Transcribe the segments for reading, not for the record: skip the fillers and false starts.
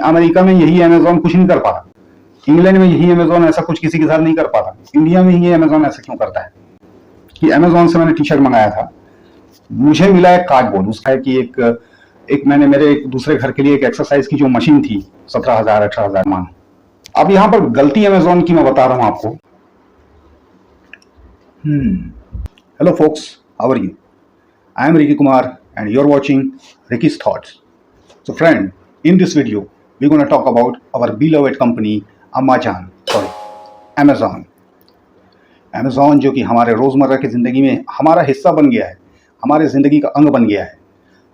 America में यही Amazon कुछ नहीं कर पाता, इंग्लैंड में यही अमेजोन ऐसा कुछ किसी के साथ नहीं कर पाता, इंडिया में ही अमेजोन ऐसा क्यों करता है? कि अमेजोन से मैंने टी शर्ट मंगाया था, मुझे मिला एक कार्डबोर्ड, उसका है कि एक मैंने मेरे एक दूसरे घर के लिए एक एक्सरसाइज की जो मशीन थी 17,000 18,000 मान। अब यहाँ पर गलती अमेजोन की मैं बता रहा हूँ आपको। Hello folks, how are you? I am Ricky Kumar and you're watching Ricky's Thoughts. So friend, in this video, we're going to talk about our beloved company Amazon. Amazon जो कि हमारे रोज़मर्रा की ज़िंदगी में हमारा हिस्सा बन गया है, हमारे ज़िंदगी का अंग बन गया है।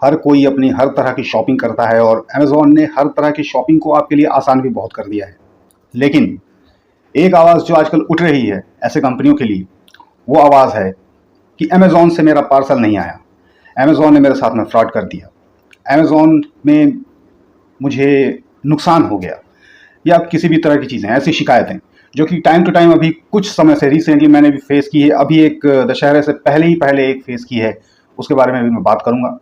हर कोई अपनी हर तरह की शॉपिंग करता है और Amazon ने हर तरह की शॉपिंग को आपके लिए आसान भी बहुत कर दिया है। लेकिन एक आवाज़ जो आजकल उठ रही है ऐसे कंपनियों के लिए, वो आवाज़ है कि अमेज़ॉन से मेरा पार्सल नहीं आया, अमेज़ॉन ने मेरे साथ में फ्रॉड कर दिया, अमेज़ॉन में मुझे नुकसान हो गया, या किसी भी तरह की चीज़ें, ऐसी शिकायतें जो कि टाइम टू टाइम अभी कुछ समय से रिसेंटली मैंने भी फेस की है। अभी एक दशहरे से पहले एक फेस की है, उसके बारे में भी मैं बात करूँगा।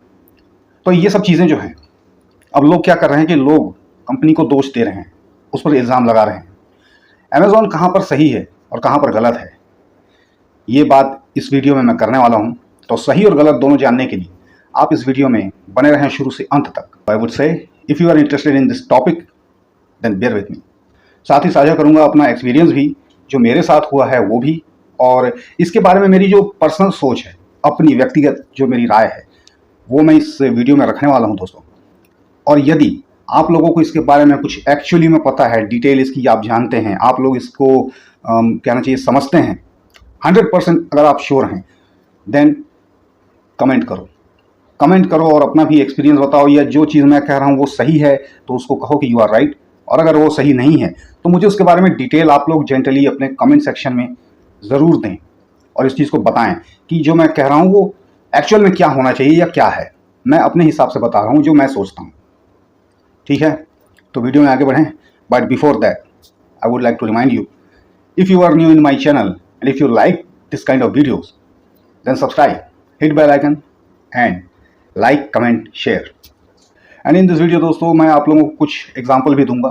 तो ये सब चीज़ें जो हैं, अब लोग क्या कर रहे हैं कि लोग कंपनी को दोष दे रहे हैं, उस पर इल्ज़ाम लगा रहे हैं। अमेज़ॉन कहाँ पर सही है और कहाँ पर गलत है, ये बात इस वीडियो में मैं करने वाला हूँ। तो सही और गलत दोनों जानने के लिए आप इस वीडियो में बने रहें शुरू से अंत तक। I would say if you are interested in this topic then bear with me. साथ ही साझा करूँगा अपना एक्सपीरियंस भी, जो मेरे साथ हुआ है वो भी, और इसके बारे में मेरी जो पर्सनल सोच है, अपनी व्यक्तिगत जो मेरी राय है, वो मैं इस वीडियो में रखने वाला हूँ दोस्तों। और यदि आप लोगों को इसके बारे में कुछ एक्चुअली में पता है, डिटेल इसकी आप जानते हैं, आप लोग इसको कहना चाहिए समझते हैं 100%, अगर आप श्योर हैं, देन कमेंट करो और अपना भी एक्सपीरियंस बताओ, या जो चीज़ मैं कह रहा हूँ वो सही है तो उसको कहो कि यू आर राइट, और अगर वो सही नहीं है तो मुझे उसके बारे में डिटेल आप लोग जेंटली अपने कमेंट सेक्शन में ज़रूर दें और इस चीज़ को बताएं कि जो मैं कह रहा हूँ वो एक्चुअल में क्या होना चाहिए या क्या है। मैं अपने हिसाब से बता रहा हूँ जो मैं सोचता हूँ, ठीक है? तो वीडियो में आगे बढ़ें, but before that I would like to remind you, if you are new in my channel and if you like this kind of videos, then subscribe, hit bell icon and like, comment, share. And in this video दोस्तों मैं आप लोगों को कुछ example भी दूंगा।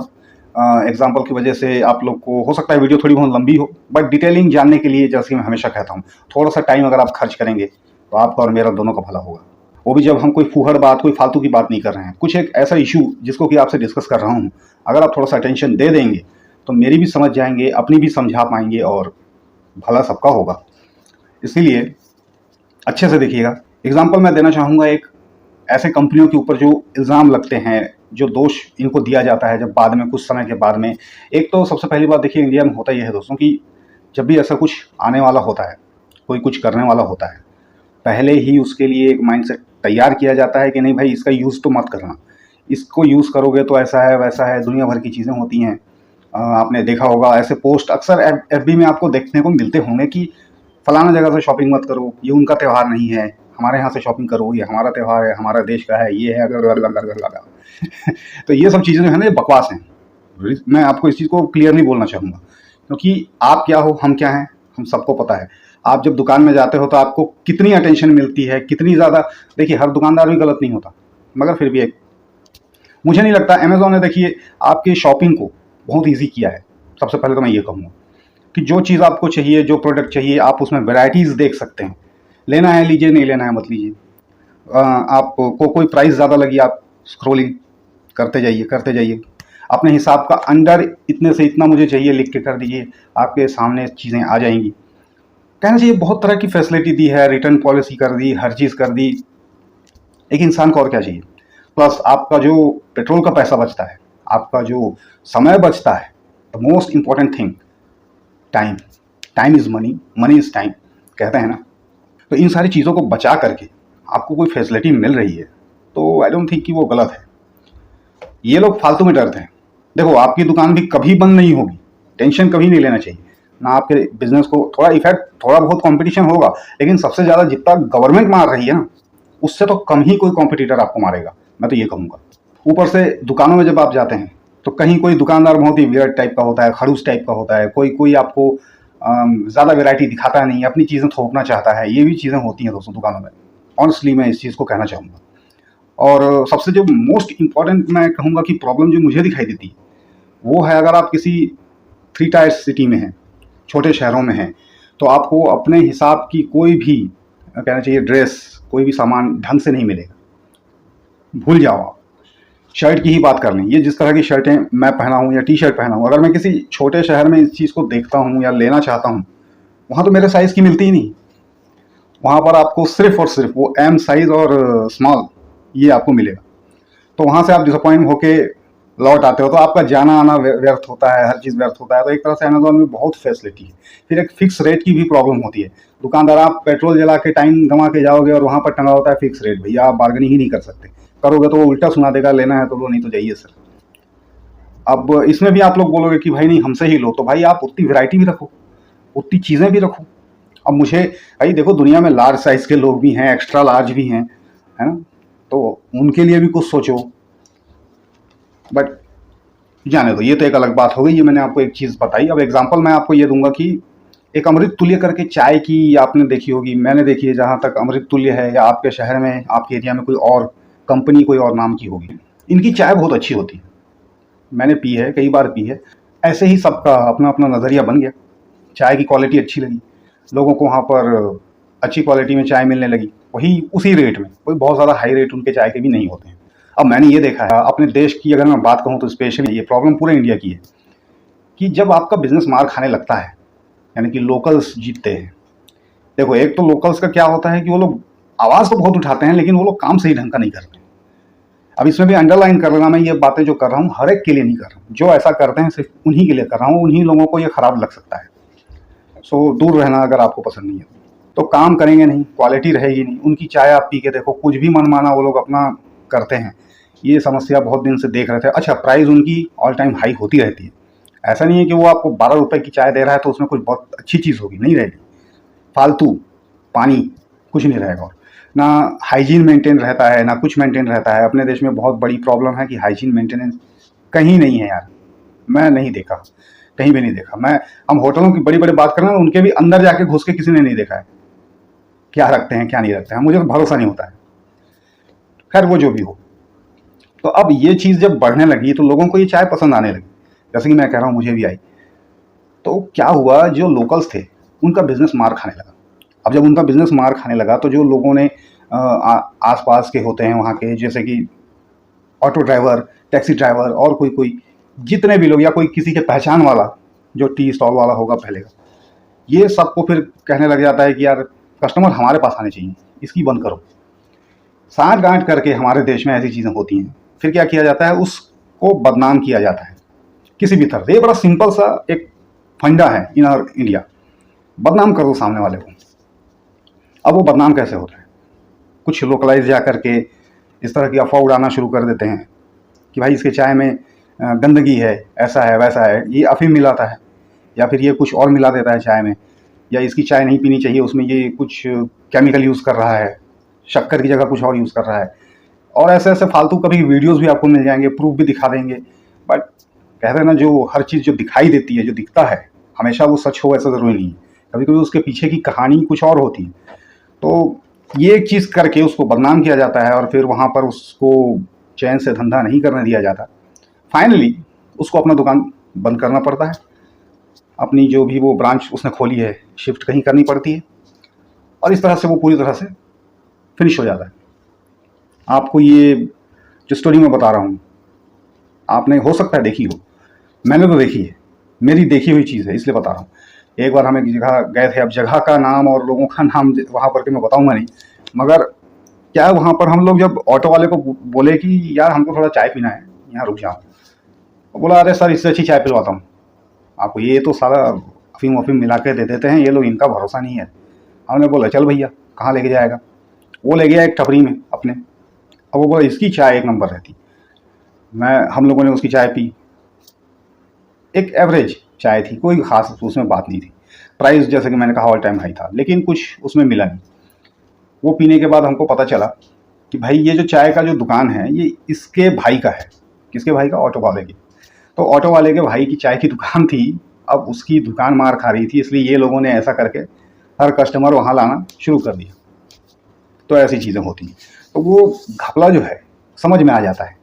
Example की वजह से आप लोग को हो सकता है वीडियो थोड़ी बहुत लंबी हो, बट डिटेलिंग जानने के लिए, जैसे मैं हमेशा कहता हूँ, थोड़ा सा टाइम अगर आप खर्च करेंगे तो आपका और मेरा दोनों का भला होगा। वो भी जब हम कोई फूहड़ बात, कोई फालतू की बात नहीं कर रहे हैं, कुछ एक ऐसा इशू जिसको कि आपसे डिस्कस कर रहा हूँ, अगर आप थोड़ा सा अटेंशन दे देंगे तो मेरी भी समझ जाएंगे, अपनी भी समझा पाएंगे और भला सबका होगा। इसीलिए अच्छे से देखिएगा। एग्जाम्पल मैं देना चाहूँगा एक ऐसे कंपनियों के ऊपर जो इल्ज़ाम लगते हैं, जो दोष इनको दिया जाता है जब बाद में, कुछ समय के बाद में। एक तो सबसे पहली बात देखिए, इंडिया में होता यह है दोस्तों कि जब भी ऐसा कुछ आने वाला होता है, कोई कुछ करने वाला होता है, पहले ही उसके लिए एक माइंडसेट तैयार किया जाता है कि नहीं भाई इसका यूज़ तो मत करना, इसको यूज़ करोगे तो ऐसा है वैसा है, दुनिया भर की चीज़ें होती हैं। आपने देखा होगा ऐसे पोस्ट अक्सर एफबी में आपको देखने को मिलते होंगे कि फलाना जगह से शॉपिंग मत करो, ये उनका त्यौहार नहीं है, हमारे यहाँ से शॉपिंग करो, ये हमारा त्यौहार है, हमारा देश का है, ये है अगर तो ये सब चीज़ें जो है ना, ये बकवास हैं। मैं आपको इस चीज़ को क्लियरली बोलना चाहूँगा, क्योंकि आप क्या हो, हम क्या हैं, हम सबको पता है। आप जब दुकान में जाते हो तो आपको कितनी अटेंशन मिलती है, कितनी ज़्यादा। देखिए हर दुकानदार भी गलत नहीं होता, मगर फिर भी एक मुझे नहीं लगता अमेज़ॉन ने देखिए आपकी शॉपिंग को बहुत इजी किया है। सबसे पहले तो मैं ये कहूँगा कि जो चीज़ आपको चाहिए, जो प्रोडक्ट चाहिए, आप उसमें वैरायटीज़ देख सकते हैं। लेना है लीजिए, नहीं लेना है मत लीजिए। आपको कोई प्राइस ज़्यादा लगी, आप स्क्रॉलिंग करते जाइए अपने हिसाब का, अंडर इतने से इतना मुझे चाहिए लिख के कर दीजिए, आपके सामने चीज़ें आ जाएंगी। कहना चाहिए बहुत तरह की फैसिलिटी दी है, रिटर्न पॉलिसी कर दी, हर चीज़ कर दी। एक इंसान को और क्या चाहिए? प्लस आपका जो पेट्रोल का पैसा बचता है, आपका जो समय बचता है, the most important thing time is money, money is time, कहते हैं ना। तो इन सारी चीज़ों को बचा करके आपको कोई फैसिलिटी मिल रही है तो आई डोंट थिंक कि वो गलत है। ये लोग फालतू में डरते हैं। देखो आपकी दुकान भी कभी बंद नहीं होगी, टेंशन कभी नहीं लेना चाहिए ना। आपके बिजनेस को थोड़ा इफेक्ट, थोड़ा बहुत कंपटीशन होगा, लेकिन सबसे ज़्यादा जितना गवर्नमेंट मार रही है ना, उससे तो कम ही कोई कॉम्पिटिटर आपको मारेगा, मैं तो ये कहूँगा। ऊपर से दुकानों में जब आप जाते हैं तो कहीं कोई दुकानदार बहुत ही वियर्ड टाइप का होता है, खड़ूस टाइप का होता है, कोई आपको ज़्यादा वैरायटी दिखाता नहीं, अपनी चीज़ें थोपना चाहता है। ये भी चीज़ें होती हैं दोस्तों दुकानों में। ऑनेस्टली मैं इस चीज़ को कहना चाहूँगा। और सबसे जो मोस्ट इम्पॉर्टेंट मैं कहूँगा कि प्रॉब्लम जो मुझे दिखाई देती है वो है, अगर आप किसी 3 टायर सिटी में हैं, छोटे शहरों में हैं, तो आपको अपने हिसाब की कोई भी कहना चाहिए ड्रेस, कोई भी सामान ढंग से नहीं मिलेगा। भूल जाओ आप। शर्ट की ही बात कर लें, ये जिस तरह की शर्टें मैं पहना हूँ या टी शर्ट पहना हूँ, अगर मैं किसी छोटे शहर में इस चीज़ को देखता हूँ या लेना चाहता हूँ, वहाँ तो मेरे साइज़ की मिलती ही नहीं। वहाँ पर आपको सिर्फ और सिर्फ वो एम साइज़ और स्मॉल ये आपको मिलेगा। तो वहाँ से आप डिसअपॉइंट होके लौट आते हो, तो आपका जाना आना व्यर्थ होता है, हर चीज़ व्यर्थ होता है। तो एक तरह से अमेज़ॉन में बहुत फैसिलिटी है। फिर एक फिक्स रेट की भी प्रॉब्लम होती है। दुकानदार, आप पेट्रोल जला के टाइम गंवा के जाओगे और वहाँ पर टंगा होता है फिक्स रेट, भैया आप बार्गेनिंग ही नहीं कर सकते। करोगे तो वो उल्टा सुना देगा, लेना है तो लो, नहीं तो जाइए सर। अब इसमें भी आप लोग बोलोगे कि भाई नहीं हमसे ही लो, तो भाई आप उतनी वैरायटी भी रखो, उतनी चीज़ें भी रखो। अब मुझे भाई देखो, दुनिया में लार्ज साइज़ के लोग भी हैं, एक्स्ट्रा लार्ज भी हैं, है ना? तो उनके लिए भी कुछ सोचो। बट जाने दो, ये तो एक अलग बात हो गई। ये मैंने आपको एक चीज़ बताई। अब एग्जांपल मैं आपको ये दूंगा कि एक अमृत तुल्य करके चाय की आपने देखी होगी, मैंने देखी है जहाँ तक अमृत तुल्य है, या आपके शहर में, आपके एरिया में कोई और कंपनी कोई और नाम की होगी। इनकी चाय बहुत अच्छी होती है, मैंने पी है, कई बार पी है। ऐसे ही सबका अपना अपना नज़रिया बन गया। चाय की क्वालिटी अच्छी लगी लोगों को, वहाँ पर अच्छी क्वालिटी में चाय मिलने लगी, वही उसी रेट में, कोई बहुत ज़्यादा हाई रेट उनके चाय के भी नहीं होते हैं। अब मैंने ये देखा है अपने देश की, अगर मैं बात कहूँ तो स्पेशली ये प्रॉब्लम पूरे इंडिया की है कि जब आपका बिजनेस मार खाने लगता है, यानी कि लोकल्स जीतते हैं। देखो, एक तो लोकल्स का क्या होता है कि वो लोग आवाज़ तो बहुत उठाते हैं, लेकिन वो लोग काम सही ढंग का नहीं करते। अब इसमें भी अंडरलाइन कर लेना, मैं ये बातें जो कर रहा हूँ हर एक के लिए नहीं कर रहा हूँ, जो ऐसा करते हैं सिर्फ उन्हीं के लिए कर रहा हूँ। उन्हीं लोगों को ये खराब लग सकता है, सो दूर रहना अगर आपको पसंद नहीं है तो। काम करेंगे नहीं, क्वालिटी रहेगी नहीं। उनकी चाय आप पी के देखो, कुछ भी मनमाना वो लोग अपना करते हैं। ये समस्या बहुत दिन से देख रहे थे। अच्छा, प्राइस उनकी ऑल टाइम हाई होती रहती है। ऐसा नहीं है कि वो आपको 12 रुपए की चाय दे रहा है तो उसमें कुछ बहुत अच्छी चीज़ होगी, नहीं रहेगी। फालतू पानी, कुछ नहीं रहेगा। और ना हाइजीन मेंटेन रहता है, ना कुछ मेंटेन रहता है। अपने देश में बहुत बड़ी प्रॉब्लम है कि हाइजीन मेंटेनेंस कहीं नहीं है यार, मैं नहीं देखा, कहीं भी नहीं देखा। हम होटलों की बड़ी बड़ी बात कर रहे हैं, उनके भी अंदर जाके घुस के किसी ने नहीं देखा है क्या रखते हैं क्या नहीं रखते हैं। मुझे तो भरोसा नहीं होता है। खैर, वो जो भी हो। तो अब ये चीज़ जब बढ़ने लगी तो लोगों को ये चाय पसंद आने लगी, जैसे कि मैं कह रहा हूँ मुझे भी आई। तो क्या हुआ, जो लोकल्स थे उनका बिजनेस मार खाने लगा। अब जब उनका बिजनेस मार खाने लगा तो जो लोगों ने आसपास के होते हैं वहाँ के, जैसे कि ऑटो ड्राइवर, टैक्सी ड्राइवर और कोई कोई जितने भी लोग, या कोई किसी के पहचान वाला जो टी स्टॉल वाला होगा पहले का, ये सबको फिर कहने लग जाता है कि यार कस्टमर हमारे पास आने चाहिए, इसकी बंद करो। साठ गांठ करके हमारे देश में ऐसी चीज़ें होती हैं। फिर क्या किया जाता है, उसको बदनाम किया जाता है किसी भी तरह से। ये बड़ा सिंपल सा एक फंडा है इन आवर इंडिया, बदनाम कर दो सामने वाले को। अब वो बदनाम कैसे होता है, कुछ लोकलाइज जा करके इस तरह की अफवाह उड़ाना शुरू कर देते हैं कि भाई इसके चाय में गंदगी है, ऐसा है वैसा है, ये अफीम मिलाता है, या फिर ये कुछ और मिला देता है चाय में, या इसकी चाय नहीं पीनी चाहिए, उसमें ये कुछ केमिकल यूज़ कर रहा है, शक्कर की जगह कुछ और यूज़ कर रहा है। और ऐसे ऐसे फालतू कभी वीडियोस भी आपको मिल जाएंगे, प्रूफ भी दिखा देंगे। बट कहते हैं ना, जो हर चीज़ जो दिखाई देती है, जो दिखता है, हमेशा वो सच हो ऐसा ज़रूरी नहीं है। कभी कभी उसके पीछे की कहानी कुछ और होती है। तो ये एक चीज़ करके उसको बदनाम किया जाता है, और फिर वहाँ पर उसको चैन से धंधा नहीं करने दिया जाता। फाइनली उसको अपना दुकान बंद करना पड़ता है, अपनी जो भी वो ब्रांच उसने खोली है शिफ्ट कहीं करनी पड़ती है, और इस तरह से वो पूरी तरह से फिनिश हो जाता है। आपको ये जो स्टोरी मैं बता रहा हूँ, आपने हो सकता है देखी हो, मैंने तो देखी है, मेरी देखी हुई चीज़ है, इसलिए बता रहा हूँ। एक बार हम एक जगह गए थे, अब जगह का नाम और लोगों का नाम वहाँ पर के मैं बताऊँगा नहीं, मगर क्या है, वहाँ पर हम लोग जब ऑटो वाले को बोले कि यार हमको थोड़ा चाय पीना है, यहाँ रुक जाओ, तो बोला अरे सर इससे अच्छी चाय पिलवाता हूँ आपको, ये तो सारा अफीम वफीम मिला के दे देते हैं ये लोग, इनका भरोसा नहीं है। हमने बोला चल भैया कहाँ लेके जाएगा। वो ले गया एक टपरी में अपने। अब वो बोला इसकी चाय एक नंबर रहती। हम लोगों ने उसकी चाय पी, एक एवरेज चाय थी, कोई खास उसमें बात नहीं थी। प्राइस जैसे कि मैंने कहा ऑल टाइम हाई था, लेकिन कुछ उसमें मिला नहीं। वो पीने के बाद हमको पता चला कि भाई ये जो चाय का जो दुकान है ये इसके भाई का है। किसके भाई का? ऑटो वाले की। तो ऑटो वाले के भाई की चाय की दुकान थी, अब उसकी दुकान मार खा रही थी, इसलिए ये लोगों ने ऐसा करके हर कस्टमर वहाँ लाना शुरू कर दिया। तो ऐसी चीज़ें होती हैं। तो वो घपला जो है समझ में आ जाता है।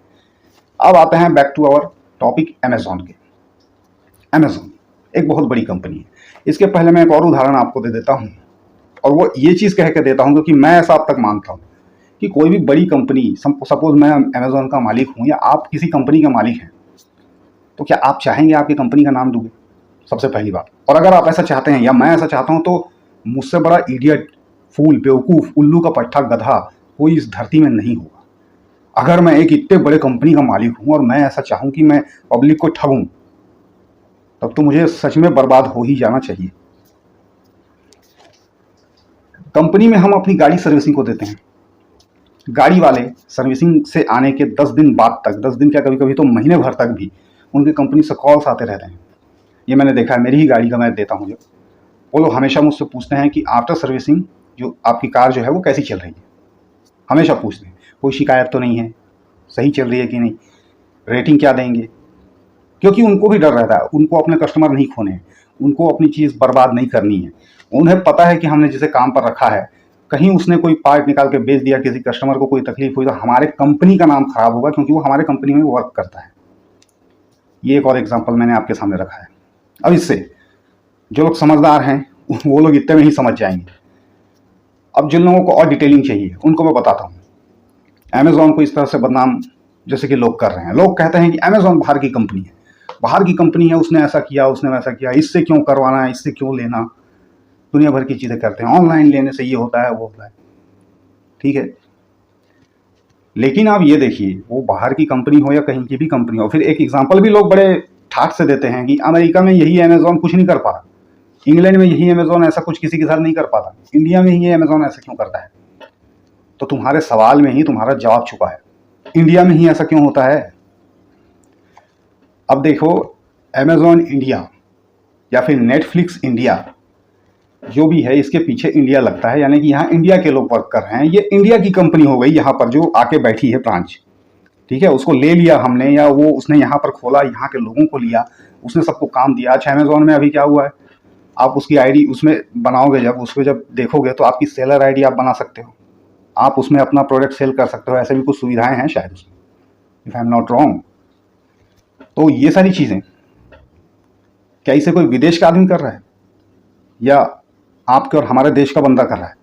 अब आते हैं back to our topic Amazon के। अमेजॉन एक बहुत बड़ी कंपनी है। इसके पहले मैं एक और उदाहरण आपको दे देता हूँ, और वो ये चीज़ कह के देता हूँ क्योंकि मैं ऐसा अब तक मानता हूँ कि कोई भी बड़ी कंपनी, सपोज मैं अमेजॉन का मालिक हूँ या आप किसी कंपनी का मालिक हैं, तो क्या आप चाहेंगे आपकी कंपनी का नाम डूबे? सबसे पहली बात। और अगर आप ऐसा चाहते हैं या मैं ऐसा चाहता हूँ, तो मुझसे बड़ा इडियट, फूल, बेवकूफ़, उल्लू का पट्टा, गधा कोई इस धरती में नहीं होगा। अगर मैं एक इतने बड़े कंपनी का मालिक हूँ और मैं ऐसा चाहूँ कि मैं पब्लिक को ठगूं, तब तो मुझे सच में बर्बाद हो ही जाना चाहिए। कंपनी में हम अपनी गाड़ी सर्विसिंग को देते हैं। गाड़ी वाले सर्विसिंग से आने के 10 दिन बाद तक, 10 दिन क्या, कभी कभी तो महीने भर तक भी उनकी कंपनी से कॉल्स आते रहते हैं। ये मैंने देखा है, मेरी ही गाड़ी का मैं देता हूँ। जो वो लोग हमेशा मुझसे पूछते हैं कि आफ्टर सर्विसिंग जो आपकी कार जो है वो कैसी चल रही है। हमेशा पूछते हैं, कोई शिकायत तो नहीं है, सही चल रही है कि नहीं, रेटिंग क्या देंगे। क्योंकि उनको भी डर रहता है, उनको अपने कस्टमर नहीं खोने हैं, उनको अपनी चीज़ बर्बाद नहीं करनी है। उन्हें पता है कि हमने जिसे काम पर रखा है, कहीं उसने कोई पार्ट निकाल के बेच दिया, किसी कस्टमर को कोई तकलीफ हुई, तो हमारे कंपनी का नाम खराब होगा, क्योंकि वो हमारे कंपनी में वर्क करता है। ये एक और एग्जांपल मैंने आपके सामने रखा है। अब इससे जो लोग समझदार हैं वो लोग इतने में ही समझ जाएंगे। अब जिन लोगों को और डिटेलिंग चाहिए उनको मैं बताता हूँ। अमेजॉन को इस तरह से बदनाम जैसे कि लोग कर रहे हैं, लोग कहते हैं कि अमेजॉन बाहर की कंपनी है, बाहर की कंपनी है, उसने ऐसा किया, उसने वैसा किया, इससे क्यों करवाना है, इससे क्यों लेना, दुनिया भर की चीज़ें करते हैं, ऑनलाइन लेने से ये होता है वो होता है। ठीक है, लेकिन आप ये देखिए, वो बाहर की कंपनी हो या कहीं की भी कंपनी हो, फिर एक एग्जांपल भी लोग बड़े ठाठ से देते हैं कि अमेरिका में यही अमेजॉन कुछ नहीं कर पाता, इंग्लैंड में यही अमेजॉन ऐसा कुछ किसी के साथ नहीं कर पाता, इंडिया में ही अमेजॉन ऐसा क्यों करता है। तो तुम्हारे सवाल में ही तुम्हारा जवाब छुपा है, इंडिया में ही ऐसा क्यों होता है। अब देखो, अमेजॉन इंडिया या फिर नेटफ्लिक्स इंडिया जो भी है, इसके पीछे इंडिया लगता है, यानी कि यहाँ इंडिया के लोग वर्क कर रहे हैं। ये इंडिया की कंपनी हो गई यहाँ पर जो आके बैठी है ब्रांच। ठीक है, उसको ले लिया हमने, या वो उसने यहाँ पर खोला, यहाँ के लोगों को लिया, उसने सबको काम दिया। अच्छा, अमेजॉन में अभी क्या हुआ है, आप उसकी आईडी उसमें बनाओगे, जब उसमें जब देखोगे तो आपकी सेलर आईडी आप बना सकते हो, आप उसमें अपना प्रोडक्ट सेल कर सकते हो, ऐसे भी कुछ सुविधाएं हैं शायद उसमें, if I am not wrong. तो ये सारी चीज़ें क्या इसे कोई विदेश का आदमी कर रहा है या आपके और हमारे देश का बंदा कर रहा है?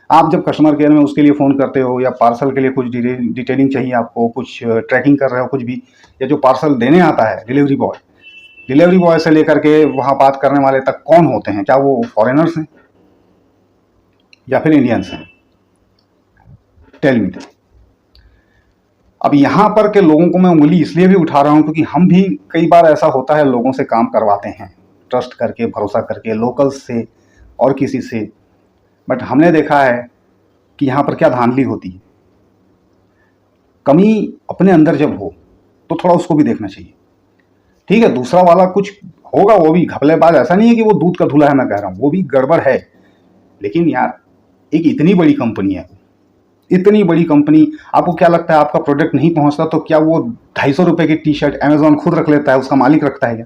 आप जब कस्टमर केयर में उसके लिए फ़ोन करते हो, या पार्सल के लिए कुछ डिटेलिंग चाहिए आपको, कुछ ट्रैकिंग कर रहे हो कुछ भी, या जो पार्सल देने आता है डिलीवरी बॉय से लेकर के वहाँ बात करने वाले तक कौन होते हैं? क्या वो फॉरेनर्स हैं या फिर इंडियंस हैं? Tell me. अब यहाँ पर के लोगों को मैं उंगली इसलिए भी उठा रहा हूँ क्योंकि हम भी कई बार ऐसा होता है, लोगों से काम करवाते हैं ट्रस्ट करके, भरोसा करके, लोकल्स से और किसी से, बट हमने देखा है कि यहाँ पर क्या धांधली होती है। कमी अपने अंदर जब हो तो थोड़ा उसको भी देखना चाहिए। ठीक है, दूसरा वाला कुछ होगा, वो भी घपलेबाज, ऐसा नहीं है कि वो दूध का धुला है, मैं कह रहा हूँ वो भी गड़बड़ है, लेकिन यार एक इतनी बड़ी कंपनी है, इतनी बड़ी कंपनी, आपको क्या लगता है आपका प्रोडक्ट नहीं पहुंचता तो क्या वो 250 रुपए की टी शर्ट अमेजॉन खुद रख लेता है? उसका मालिक रखता है क्या?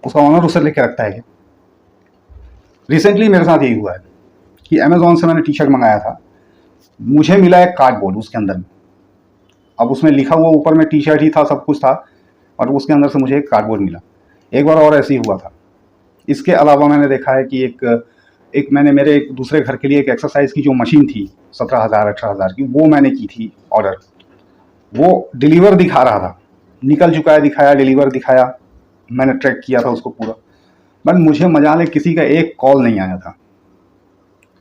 उसका ऑनर उसे लेके रखता है क्या? रिसेंटली मेरे साथ यही हुआ है कि अमेजॉन से मैंने टी शर्ट मंगाया था, मुझे मिला एक कार्डबोर्ड उसके अंदर में। अब उसमें लिखा हुआ ऊपर में टी शर्ट ही था, सब कुछ था, और उसके अंदर से मुझे एक कार्डबोर्ड मिला। एक बार और ऐसे ही हुआ था। इसके अलावा मैंने देखा है कि एक मैंने मेरे एक दूसरे घर के लिए एक एक्सरसाइज की जो मशीन थी 17,000-18,000 की, वो मैंने की थी ऑर्डर। वो डिलीवर दिखा रहा था, निकल चुका है दिखाया, डिलीवर दिखाया, मैंने ट्रैक किया था उसको पूरा, बट मुझे मजाल है किसी का एक कॉल नहीं आया था।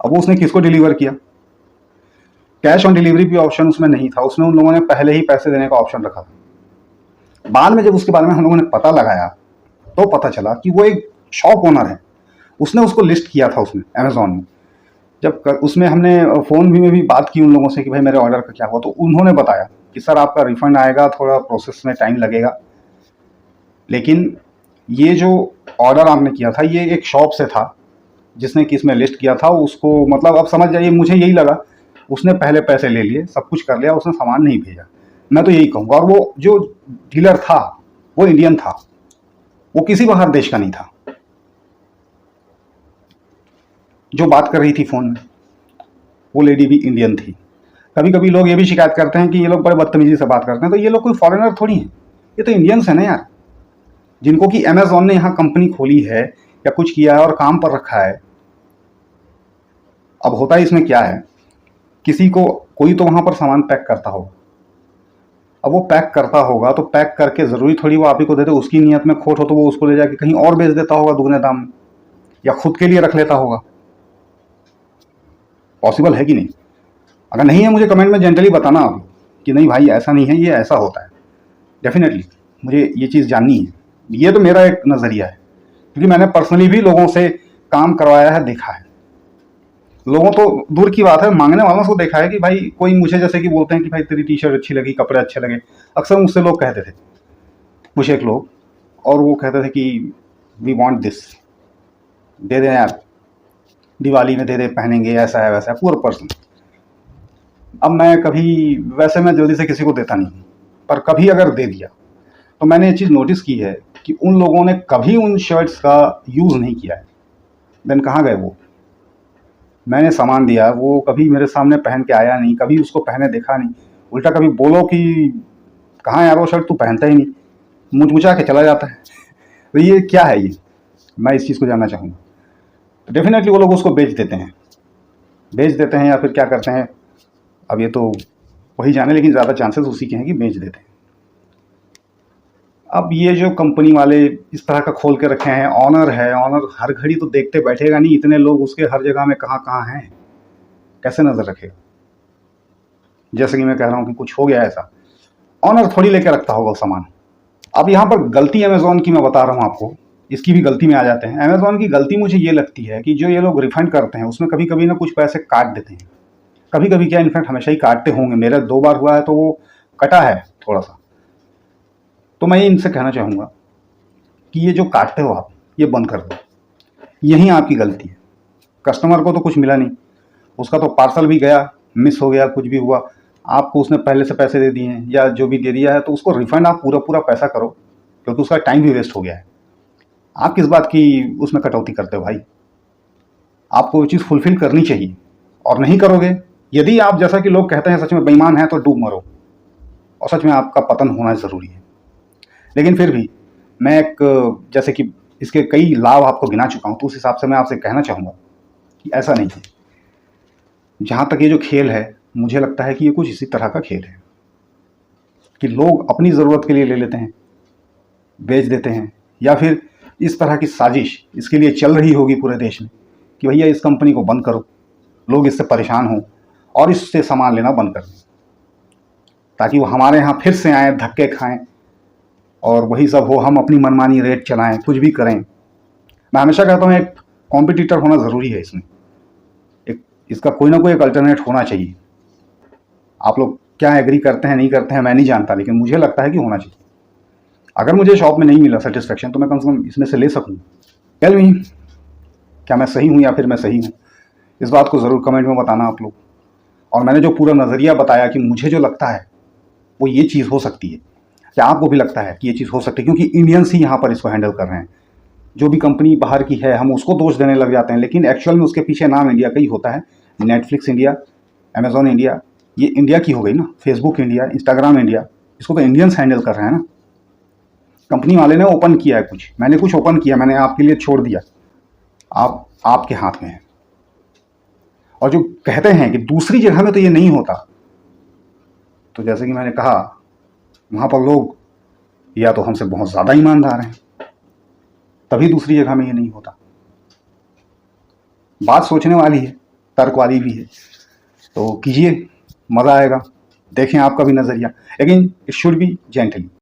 अब उसने किसको डिलीवर किया? कैश ऑन डिलीवरी भी ऑप्शन उसमें नहीं था, उसमें उन लोगों ने पहले ही पैसे देने का ऑप्शन रखा था। बाद में जब उसके बारे में हम लोगों ने पता लगाया तो पता चला कि वो एक शॉप ओनर है, उसने उसको लिस्ट किया था उसमें अमेजॉन में। जब उसमें हमने फ़ोन भी में भी बात की उन लोगों से कि भाई मेरे ऑर्डर का क्या हुआ, तो उन्होंने बताया कि सर आपका रिफंड आएगा, थोड़ा प्रोसेस में टाइम लगेगा, लेकिन ये जो ऑर्डर आपने किया था ये एक शॉप से था जिसने कि इसमें लिस्ट किया था, उसको मतलब अब समझ जाइए, मुझे यही लगा उसने पहले पैसे ले लिए, सब कुछ कर लिया, उसने सामान नहीं भेजा। मैं तो यही कहूँगा। और वो जो डीलर था वो इंडियन था, वो किसी बाहर देश का नहीं था। जो बात कर रही थी फ़ोन में वो लेडी भी इंडियन थी। कभी कभी लोग ये भी शिकायत करते हैं कि ये लोग बड़े बदतमीजी से बात करते हैं, तो ये लोग कोई फॉरेनर थोड़ी हैं, ये तो इंडियंस हैं ना यार, जिनको कि अमेजोन ने यहाँ कंपनी खोली है या कुछ किया है और काम पर रखा है। अब होता है इसमें क्या है, किसी को कोई तो वहाँ पर सामान पैक करता होगा, अब वो पैक करता होगा तो पैक करके ज़रूरी थोड़ी वो आप ही को दे दे, उसकी नीयत में खोट हो तो वो उसको ले जाके कहीं और बेच देता होगा दुगने दाम में, या खुद के लिए रख लेता होगा। पॉसिबल है कि नहीं? अगर नहीं है मुझे कमेंट में जेंटली बताना आप कि नहीं भाई ऐसा नहीं है, ये ऐसा होता है। डेफिनेटली मुझे ये चीज़ जाननी है, ये तो मेरा एक नज़रिया है, क्योंकि मैंने पर्सनली भी लोगों से काम करवाया है, देखा है। लोगों तो दूर की बात है, मांगने वालों को देखा है कि भाई कोई मुझे जैसे कि बोलते हैं कि भाई तेरी टी शर्ट अच्छी लगी, कपड़े अच्छे लगे। अक्सर मुझसे लोग कहते थे, कुछ एक लोग, और वो कहते थे कि वी वांट दिस, दे दे यार, दिवाली में दे दे, पहनेंगे, ऐसा है वैसा है, पूरा पर्सन। अब मैं कभी, वैसे मैं जल्दी से किसी को देता नहीं, पर कभी अगर दे दिया तो मैंने ये चीज़ नोटिस की है कि उन लोगों ने कभी उन शर्ट्स का यूज़ नहीं किया है। देन कहाँ गए वो? मैंने सामान दिया, वो कभी मेरे सामने पहन के आया नहीं, कभी उसको पहने देखा नहीं। उल्टा कभी बोलो कि कहाँ यार वो शर्ट, तू पहनता ही नहीं, मुचमुचा के चला जाता है। तो ये क्या है ये? मैं इस चीज़ को जानना चाहूँगा। तो डेफिनेटली वो लोग उसको बेच देते हैं या फिर क्या करते हैं, अब ये तो वही जाने, लेकिन ज़्यादा चांसेस उसी के हैं कि बेच देते हैं। अब ये जो कंपनी वाले इस तरह का खोल के रखे हैं, ऑनर है, ऑनर हर घड़ी तो देखते बैठेगा नहीं, इतने लोग उसके हर जगह में कहाँ कहाँ हैं, कैसे नज़र रखेगा? जैसे कि मैं कह रहा हूँ कि कुछ हो गया ऐसा, ऑनर थोड़ी लेके रखता होगा सामान। अब यहाँ पर गलती अमेज़ॉन की मैं बता रहा हूँ आपको, इसकी भी गलती में आ जाते हैं। अमेज़ॉन की गलती मुझे ये लगती है कि जो ये लोग रिफंड करते हैं उसमें कभी कभी ना कुछ पैसे काट देते हैं, कभी कभी क्या, इनफैक्ट हमेशा ही काटते होंगे। मेरा 2 बार हुआ है तो वो कटा है थोड़ा सा। तो मैं इनसे कहना चाहूँगा कि ये जो काटते हो आप, ये बंद कर दो, यही आपकी गलती है। कस्टमर को तो कुछ मिला नहीं, उसका तो पार्सल भी गया, मिस हो गया, कुछ भी हुआ, आपको उसने पहले से पैसे दे दिए हैं या जो भी दे दिया है, तो उसको रिफंड आप पूरा पूरा पैसा करो, क्योंकि उसका टाइम भी वेस्ट हो गया है। आप किस बात की उसमें कटौती करते हो भाई? आपको वो चीज़ फुलफिल करनी चाहिए, और नहीं करोगे, यदि आप जैसा कि लोग कहते हैं सच में बेईमान है, तो डूब मरो, और सच में आपका पतन होना ज़रूरी है। लेकिन फिर भी मैं एक, जैसे कि इसके कई लाभ आपको गिना चुका हूँ, तो उस हिसाब से मैं आपसे कहना चाहूँगा कि ऐसा नहीं है। जहाँ तक ये जो खेल है, मुझे लगता है कि ये कुछ इसी तरह का खेल है कि लोग अपनी ज़रूरत के लिए ले लेते हैं, बेच देते हैं, या फिर इस तरह की साजिश इसके लिए चल रही होगी पूरे देश में कि भैया इस कंपनी को बंद करो, लोग इससे परेशान हों और इससे सामान लेना बंद कर दें, ताकि वो हमारे यहाँ फिर से आएँ, धक्के खाएँ और वही सब हो, हम अपनी मनमानी रेट चलाएं, कुछ भी करें। मैं हमेशा कहता हूँ एक कॉम्पिटिटर होना ज़रूरी है इसमें, एक इसका कोई ना कोई एक अल्टरनेट होना चाहिए। आप लोग क्या एग्री करते हैं नहीं करते हैं मैं नहीं जानता, लेकिन मुझे लगता है कि होना चाहिए। अगर मुझे शॉप में नहीं मिला सेटिस्फेक्शन, तो मैं कम से कम इसमें से ले सकूँ। टेल मी, क्या मैं सही हूँ या फिर मैं सही हूँ? इस बात को ज़रूर कमेंट में बताना आप लोग। और मैंने जो पूरा नज़रिया बताया कि मुझे जो लगता है वो ये चीज़ हो सकती है, क्या आपको भी लगता है कि ये चीज़ हो सकती है? क्योंकि इंडियंस ही यहाँ पर इसको हैंडल कर रहे हैं। जो भी कंपनी बाहर की है हम उसको दोष देने लग जाते हैं, लेकिन एक्चुअल में उसके पीछे नाम इंडिया का ही होता है। नेटफ्लिक्स इंडिया, अमेज़ॉन इंडिया, ये इंडिया की हो गई ना। फेसबुक इंडिया, इंस्टाग्राम इंडिया, इसको तो इंडियंस हैंडल कर रहे हैं ना। कंपनी वाले ने ओपन किया है कुछ, मैंने कुछ ओपन किया, मैंने आपके लिए छोड़ दिया, आपके हाथ में है। और जो कहते हैं कि दूसरी जगह में तो ये नहीं होता, तो जैसे कि मैंने कहा, वहाँ पर लोग या तो हमसे बहुत ज़्यादा ईमानदार हैं, तभी दूसरी जगह में ये नहीं होता। बात सोचने वाली है, तर्क वाली भी है, तो कीजिए, मज़ा आएगा। देखें आपका भी नज़रिया, लेकिन इट शुड बी जेंटली।